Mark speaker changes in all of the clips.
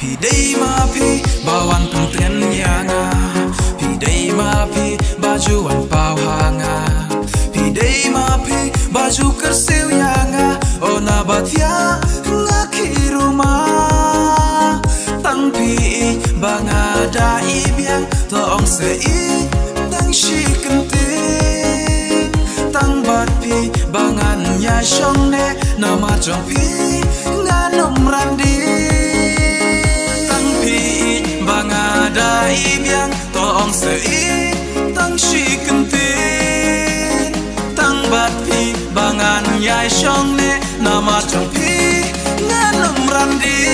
Speaker 1: Pi day ma pi bawan penten yanga. Pi day ma pi bajuan pau hanga. Pi day ma pi baju kersil yanga. Ona batia ngaki rumah. Tang pi bangada ibiang toong sei tang shi kenting. Tang bat pi bangan nya shong ne nama jong pi nganom randi. Tang pi bangada ibiang toong sei tang shi kenting. Tang bat pi bangan nya shong ne nama jong pi nganom randi.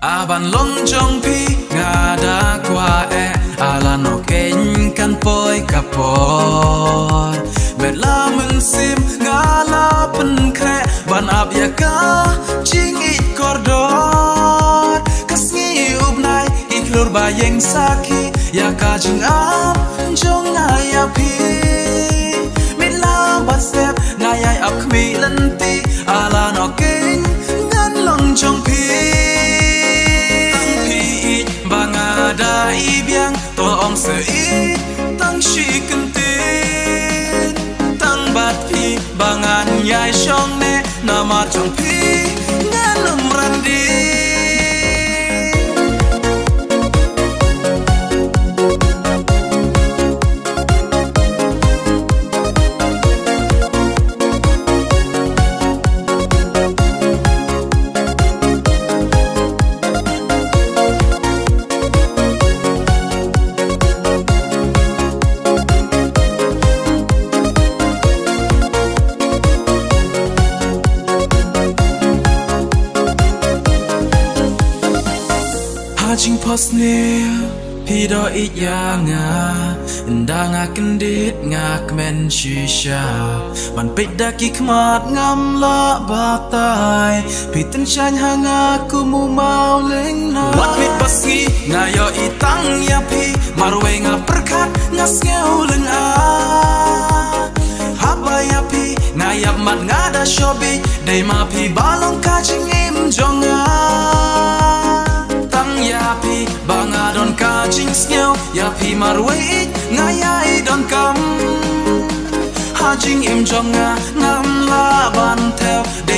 Speaker 1: Aban long jong pi ngada kwa ala no ken kan poi kapor met la mun sim ngala pen kre ban ab ya ka ching it kordor kasngi ubnai iklur bayeng saki ya ka jing ab jong ngaya pi met la bat step ngaya ab khmi lenti ala no ken ngan long jong pi. Bangada ibiang toong sei tang shi kentin. Tang bat pi bangan nyai shong ne nama jong pi nganom randi. Hajing posne pido it yanga ndanga kendit ngak men shisha man pedaki khmat ngam la batai pitin chan hanga kumu mau leng na wat mit paski ngayo itang ya pi marwe nga perkat ngas ngau leng a haba ya pi ngayap mat ngada shobi dei ma pi balong kaching im jonga. Ya pi banga don ka jing sngeu ya pi marwei ngayai don kam ha jing im jong nga ngam la ban theo de